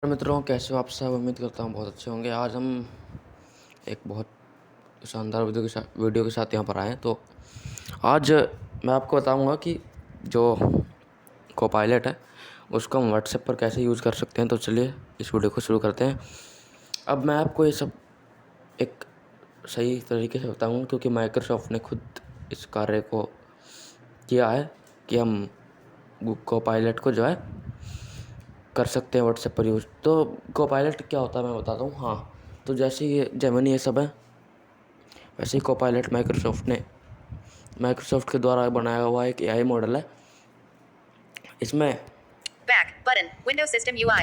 मित्रों, कैसे हो आप सब। उम्मीद करता हूँ बहुत अच्छे होंगे। आज हम एक बहुत शानदार वीडियो के साथ यहाँ पर आए हैं। तो आज मैं आपको बताऊँगा कि जो कोपायलट है उसको हम व्हाट्सएप पर कैसे यूज़ कर सकते हैं। तो चलिए इस वीडियो को शुरू करते हैं। अब मैं आपको ये सब एक सही तरीके से बताऊँगा क्योंकि माइक्रोसॉफ्ट ने खुद इस कार्य को किया है कि हम कोपायलट को जो है कर सकते हैं व्हाट्सएप पर यूज़। तो कोपायलट क्या होता है मैं बताता हूँ। हाँ, तो जैसे ये जेमिनी ये सब है, वैसे ही कोपायलट माइक्रोसॉफ्ट के द्वारा बनाया हुआ एक एआई मॉडल है। इसमें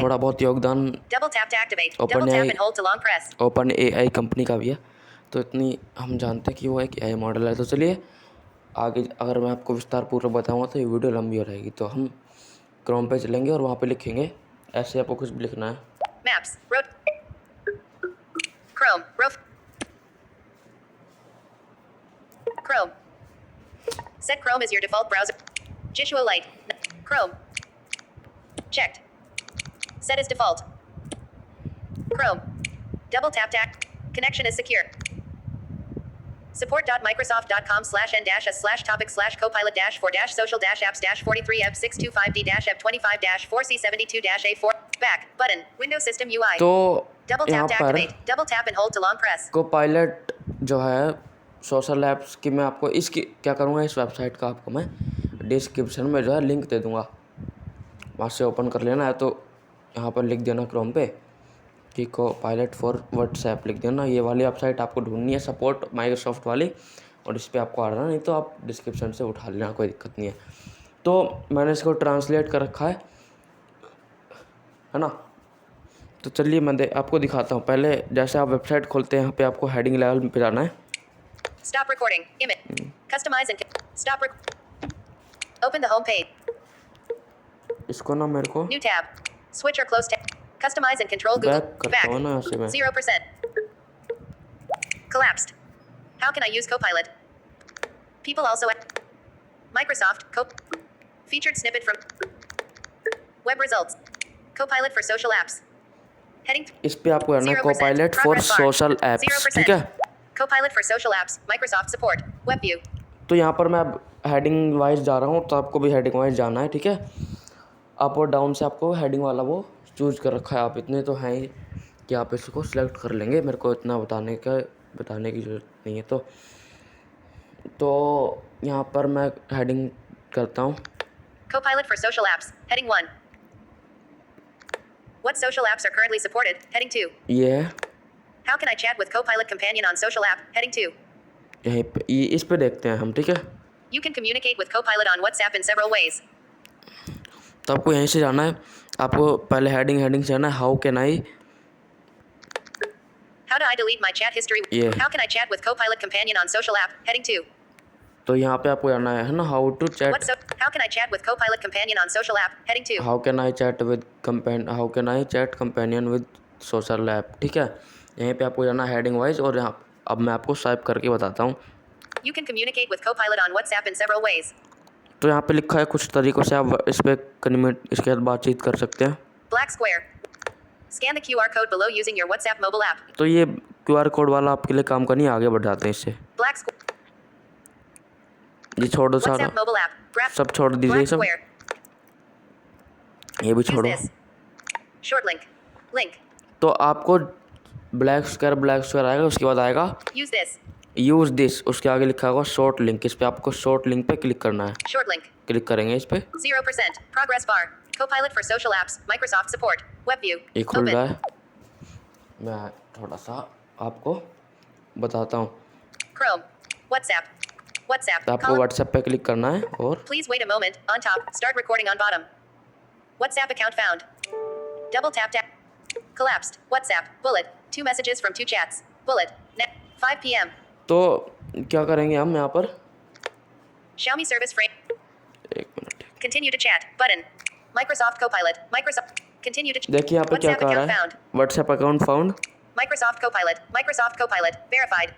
थोड़ा बहुत योगदान ओपन एआई कंपनी का भी है। तो इतनी हम जानते हैं कि वो एक एआई मॉडल है। तो चलिए आगे अगर मैं आपको विस्तार पूर्वक बताऊँगा तो ये वीडियो लंबी हो रहेगी। तो हम क्रोम पे चलेंगे और वहाँ पे लिखेंगे, ऐसे आपको कुछ भी लिखना है। Maps, Chrome, Chrome. Set Chrome as your default browser. Jisualite, Chrome. Checked. Set as default. Chrome. Double tap. Connection is secure. Support.microsoft.com/n-/topic/copilot-4-social-f-435D-f25-4C72-a4 back button Windows System UI. तो Double tap to activate. Double tap and hold to long press. Copilot जो है social apps की मैं आपको इसकी क्या करूँगा, इस वेबसाइट का आपको मैं डिस्क्रिप्शन में जो है लिंक दे दूँगा, वहाँ से ओपन कर लेना है। तो यहाँ पर लिख देना क्रोम पे कि कोपायलट फॉर व्हाट्सएप लिख देना। ये वाली वेबसाइट आपको ढूंढनी है, सपोर्ट माइक्रोसॉफ्ट वाली, और इस पर आपको आ रहा है, नहीं तो आप डिस्क्रिप्शन से उठा लेना, कोई दिक्कत नहीं है। तो मैंने इसको ट्रांसलेट कर रखा है ना। तो चलिए मैं आपको दिखाता हूँ। पहले जैसे आप वेबसाइट खोलते हैं, यहाँ पे आपको हेडिंग लेवल पे जाना है। Stop recording. Image. Customize and stop. Open the home page. इसको ना मेरे को New tab. Switch or close tab. Customize and control Google. करता हूँ ना ऐसे में। 0%. Collapsed. How can I use Copilot? People also Microsoft featured snippet from web results. Copilot for social apps. Heading. इस पे आपको करना है कोपायलट फॉर सोशल एप्स, ठीक है। Copilot for social apps. Microsoft support. Web view. तो यहाँ पर मैं अब हेडिंग वाइज जा रहा हूँ, तो आपको भी हेडिंग वाइज जाना है, ठीक है। अप और डाउन से आपको हेडिंग वाला वो चूज कर रखा है। आप इतने तो हैं ही कि आप इसको सिलेक्ट कर लेंगे, मेरे को इतना बताने की ज़रूरत नहीं है। तो यहाँ पर मैं हेडिंग करता हूँ Copilot for social apps. Heading 1. What social apps are currently supported? Heading 2. ये है। How can I chat with Copilot companion on social app? Heading 2. यहीं पे इस पे देखते हैं हम, ठीक है। You can communicate with Copilot on WhatsApp in several ways. तो आपको यहीं से जाना है। आपको पहले हेडिंग से जाना है, how can I. How do I delete my chat history? Yeah. How can I chat with Copilot companion on social app? Heading 2. तो यहाँ पे आपको जाना है ना, how to chat. How can I chat with Copilot companion on social app? Heading 2. How can I chat companion with social app, ठीक है। यहीं पे आपको जाना हेडिंग वाइज, और यहाँ अब मैं आपको स्वाइप करके बताता हूँ। You can communicate with Copilot on WhatsApp in several ways. तो यहाँ पे लिखा है कुछ तरीकों से आप इस पे इसके बाद बातचीत कर सकते हैं। Black square. Scan the QR code below using your WhatsApp mobile app. तो ये QR कोड वाला आपके लिए काम करनी, आगे बढ़ जाते हैं इससे। Black square. जी छोड़ दो सारा, WhatsApp mobile app. सब छोड़ दीजिए, सब ये भी छोड़ो। Short link. Link. तो आपको ब्लैक स्क्वायर आएगा, उसके बाद आएगा यूज दिस, उसके आगे लिखा होगा शॉर्ट लिंक। इस पे आपको शॉर्ट लिंक पे क्लिक करना है। Short link. क्लिक करेंगे इस पे। 0% progress bar. Copilot for social apps. Microsoft support. Web view. ये खुल रहा है। मैं थोड़ा सा आपको बताता हूँ। Chrome. WhatsApp. तो आपको व्हाट्सएप पे क्लिक करना है और Please wait a moment. On top. Start recording on bottom. WhatsApp account found. Double tap. Collapsed. WhatsApp. Bullet. 2 messages from 2 chats. Bullet. 5 p.m. तो क्या करेंगे हम यहाँ पर, Xiaomi service frame. एक minute, Continue to chat. Button. Microsoft Copilot. Continue to chat. देखिए यहाँ पे क्या कह रहा है, WhatsApp account found. Microsoft Copilot. Verified.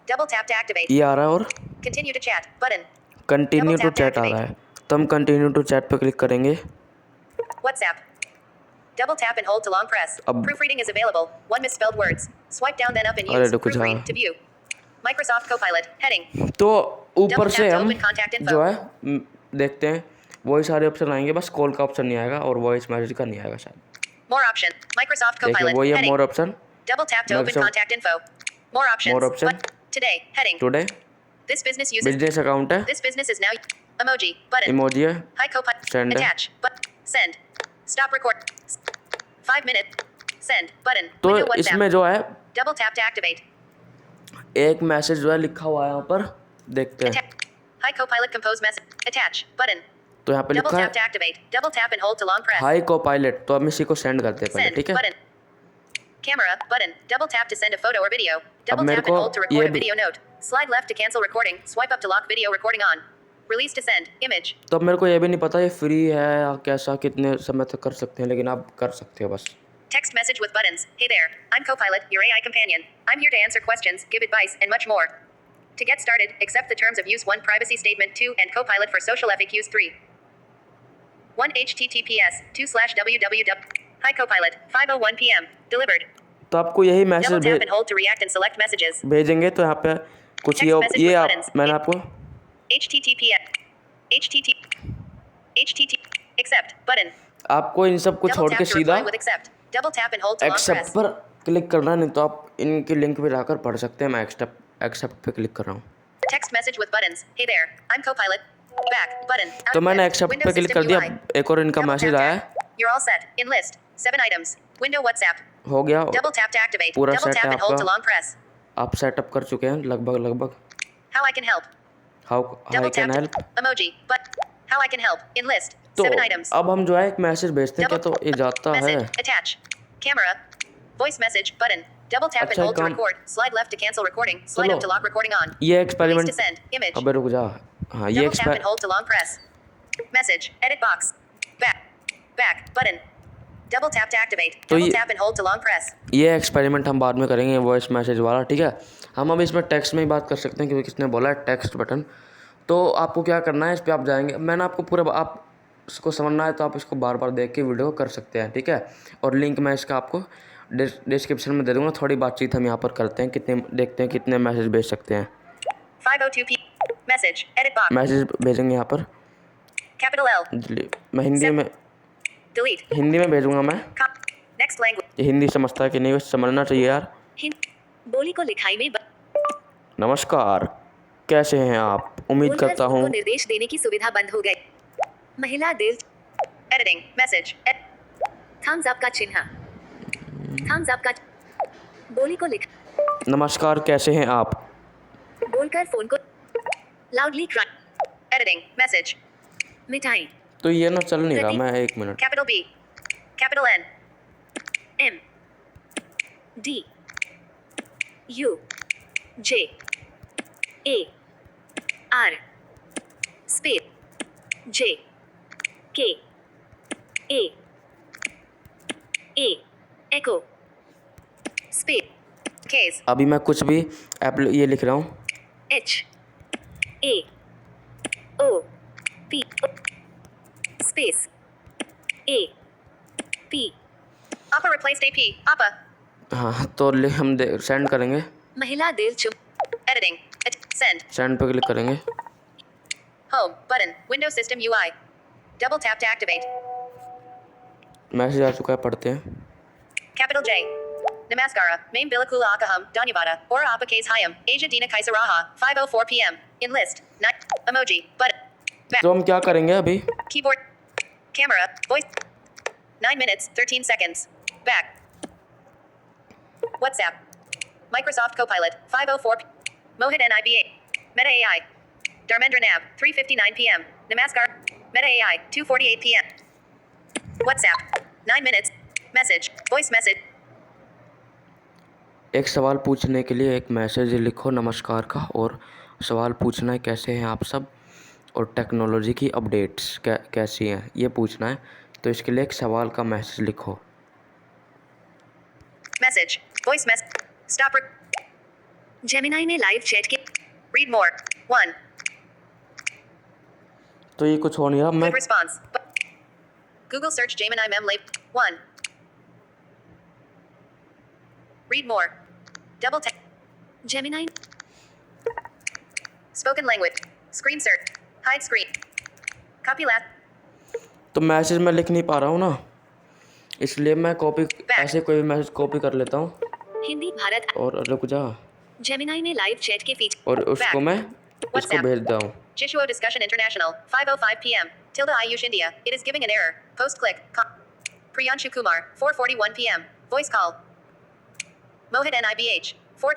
Double tap to activate. ये आ रहा है, और Continue to chat. Button. Continue to chat आ रहा है। तो हम Continue to chat पे क्लिक करेंगे। WhatsApp. Double tap and hold to long press. अब Proofreading is available. One misspelled words. Swipe down then up and अरे use रुक जा। proofread to view. Microsoft Copilot heading. तो ऊपर Double से tap to हम open contact info. जो है देखते हैं वही सारे ऑप्शन आएंगे, बस कॉल का ऑप्शन नहीं आएगा और वॉइस मैसेज का नहीं आएगा शायद। More option. Microsoft देखिए Copilot वही है heading. More option. Double tap to open Microsoft- contact info. More options. More option. But today heading. Today This business uses. Business account है, This business is now. Emoji button. Emoji है, Hi Copilot. Send. Attach. But send. Stop record. 5 minute. Send button. तो Window WhatsApp. इसमें जो है Double tap to activate. एक message जो है लिखा हुआ है यहाँ पर, देखते हैं। Attach. Hi Copilot compose message. Attach button. तो यहाँ पे Double लिखा tap to है activate. Double tap and hold to long press. High Copilot. तो हम इसी को सेंड करते हैं पहले, Send ठीक है। button. Camera button. Double tap to send a photo or video. Double मेरे tap and को hold to ये record a भी- video note. Slide left to cancel recording. Swipe up to lock video recording on. Release to send. Image. तो अब मेरे को ये भी नहीं पता ये फ्री है या कैसा, कितने समय तक कर सकते हैं, लेकिन आप कर सकते हो बस। Text message with buttons. Hey there. I'm Copilot, your AI companion. I'm here to answer questions, give advice, and much more. To get started, accept the terms of use 1 privacy statement 2 and Copilot for social FAQs 3. 1 HTTPS 2/www. Hi Copilot, 5:01 p.m. Delivered. तो आपको यही Double message tap and hold to react and select messages. भेजेंगे। तो यहाँ पे कुछ Text message with आप buttons. मैंने आपको HTTPS. HTTP. Accept button. आपको इन सब को Double छोड़ tap के to सीधा reply with accept. Double tap and hold to long except press. पर क्लिक करना है, नहीं तो आप इनकी लिंक पे जाकर पढ़ सकते हैं। मैं एक्सेप्ट पे क्लिक कर रहा हूँ। Text message with buttons. Hey there. I'm Copilot. Back button. तो मैंने Out of एक्सेप्ट Windows पे क्लिक System कर दिया। UI. एक और इनका Double मैसेज tap आया to- You're all set. In list. 7 items. Window WhatsApp. हो गया, Double tap to activate. पूरा Double सेट tap है and hold to आपका। long press. आप सेटअप कर चुके हैं लगभग। How I can help. How Double I can tap help. to emoji. But how I can help. In list. तो 7 items. अब हम जो है एक मैसेज भेजते हैं, क्या तो ये जाता है। Message. Attach. Camera. Voice message. Button. Double tap and अच्छा, hold to काम- record. Slide left to cancel recording. Slide चलो। up to lock recording on. ये Release experiment, to send. Image. अबे रुक जा। हाँ ये Double tap and hold to long press. Message. Edit box. Back. Button. Double tap to activate. तो Double ये- tap and hold to long press. ये experiment हम बाद में करेंगे, वॉइस मैसेज वाला, ठीक है। हम अब इसमें टेक्स्ट में ही बात कर सकते हैं क्योंकि किसने बोला है टेक्स्ट बटन। तो आपको क्या करना है, इस पर आप जाएंगे। मैंने आपको पूरा, आप इसको समझना है तो आप इसको बार बार देख के वीडियो कर सकते हैं, ठीक है। और लिंक मैं इसका आपको डिस्क्रिप्शन में दे दूँगा। थोड़ी बातचीत हम यहाँ पर करते हैं, देखते हैं कितने मैसेज भेज सकते हैं। 5:02 p. Message. Edit box. Message भेजेंगे यहाँ पर। Capital L. मैं Delete. हिंदी में भेजूँगा मैं। Next language. ये हिंदी समझता है कि नहीं, समझना चाहिए यार। बोली को लिखाई में नमस्कार, कैसे हैं आप? उम्मीद करता हूँ। निर्देश देने की सुविधा बंद हो गई। महिला दिल। Editing. Message. Thumbs up का चिन्ह। Thumbs up का। बोली को लिख। नमस्कार, कैसे हैं आप? बोलकर फोन को loudly cry. Editing. Message. मिठाई। तो ये ना चल नहीं रहा, मैं 1 minute. Capital B. Capital N. M. D. U. J. A. R. Space. J. K. A. A. Echo. Space. Case. अभी मैं कुछ भी ये लिख रहा हूँ। H. A. O. P. Space. A. P. Appa replaced AP. Appa. हाँ तो हम सेंड करेंगे। महिला दिल चुप। Editing. Send. सेंड पे क्लिक करेंगे। Home. Button. Windows System UI. Double tap to activate. Message आ चुका है, पढ़ते हैं। Capital J. Namaskara. Main Bilakula Akaham. Danyavada. Ora Apakase Hayam. Asia Dina Kaisaraha. 5:04 p.m. In list. Emoji. Button. Back. तो हम क्या करेंगे अभी? Keyboard. Camera. Voice. 9 minutes, 13 seconds. Back. WhatsApp. Microsoft Copilot. 5:04 p. Mohit NIBA. Meta AI. Dharmendra Nav. 3:59 p.m. Namaskar. Meta AI. 2:48 p.m. WhatsApp. 9 minutes. Message. Voice message. एक सवाल पूछने के लिए एक मैसेज लिखो नमस्कार का, और सवाल पूछना है कैसे हैं आप सब और टेक्नोलॉजी की अपडेट्स कैसी हैं, ये पूछना है। तो इसके लिए एक सवाल का मैसेज लिखो। Message. Voice message. Stop. Gemini ने लाइव चैट के. Read more. 1. तो ये कुछ हो नहीं रहा। मैं Good response. Google search Gemini mem lab. 1. Read more. Double tap. Gemini. Spoken language. Screen search. Hide screen. Copilot. तो मैसेज मैं लिख नहीं पा रहा हूँ ना, इसलिए मैं कॉपी ऐसे कोई भी मैसेज कॉपी कर लेता हूँ हिंदी भारत और रुक जा जेमिनाई में लाइव चैट के फीचर और उसको मैं इसको भेज दूँ। Jishuo discussion international 5:05 p.m. tilde Ayush India. It is giving an error. Post click. Priyanshu Kumar 4:41 p.m. Voice call. Mohit NIBH 4.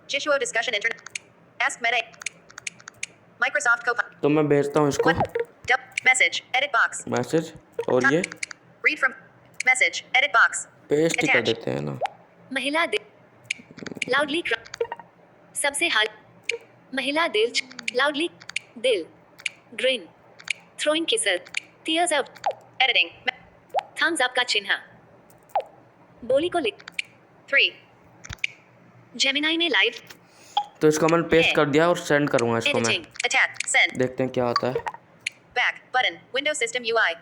Jishuo discussion internet. Ask Meta. Microsoft Copilot. तो मैं भेजता हूँ इसको Message. Edit box. मैसेज और ये Read from message. Edit box. Paste ही कर देते हैं ना। महिला लाउडली सबसे हाल महिला दिल लाउडली दिल green throwing kisser tears of editing thumbs up का चिन्ह बोली को लिख 3 जेमिनाई में लाइव तो इसको मैंने पेस्ट कर दिया और सेंड करूँगा इसको मैं। अटैच सेंड देखते हैं क्या आता है। Back button window system UI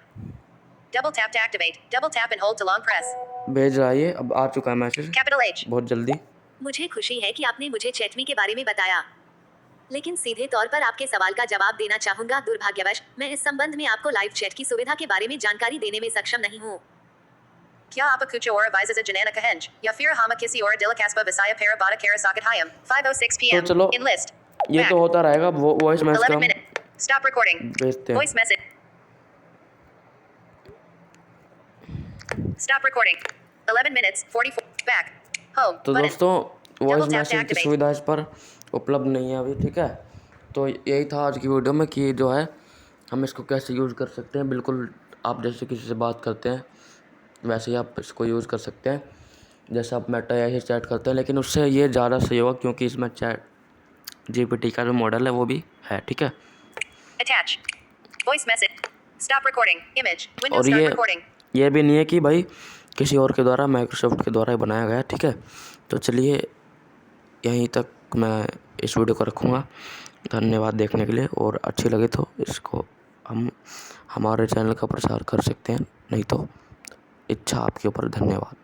double tap to activate double tap and hold to long press भेज रहा है ये, अब आ चुका है मैसेज कैपिटल एच बहुत जल्दी। मुझे खुशी है कि आपने मुझे चैटमी के बारे में बताया, लेकिन सीधे तौर पर आपके सवाल का जवाब देना चाहूंगा। दुर्भाग्यवश मैं इस संबंध में आपको लाइव चैट की सुविधा के बारे में जानकारी देने में सक्षम नहीं हूँ। क्या आप कुछ और advises a janana kahenj या फिर हम किसी और दिलकस्पा विषय पर बात कर सकते हैं? 5:06 p.m. तो चलो in list ये तो होता रहेगा। वॉइस मैसेज 11 का minute stop recording भेजते हैं। voice message stop recording 11 minutes 44 back home तो button दोस्तों voice Double tap to message की activate. सुविधा इस पर उपलब्ध नहीं है अभी, ठीक है। तो यही था आज की वीडियो में कि जो है हम इसको कैसे यूज़ कर सकते हैं। बिल्कुल आप जैसे किसी से बात करते हैं वैसे ही आप इसको यूज़ कर सकते हैं, जैसे आप मेटा या ऐसे चैट करते हैं, लेकिन उससे ये ज़्यादा सही होगा क्योंकि इसमें चैट GPT का जो मॉडल है वो भी है, ठीक है। attach voice message stop recording image window और start recording ये भी नहीं है कि भाई किसी और के द्वारा, माइक्रोसॉफ्ट के द्वारा ही बनाया गया है, ठीक है। तो चलिए यहीं तक मैं इस वीडियो को रखूँगा। धन्यवाद देखने के लिए, और अच्छी लगे तो इसको हम हमारे चैनल का प्रसार कर सकते हैं, नहीं तो इच्छा आपके ऊपर। धन्यवाद।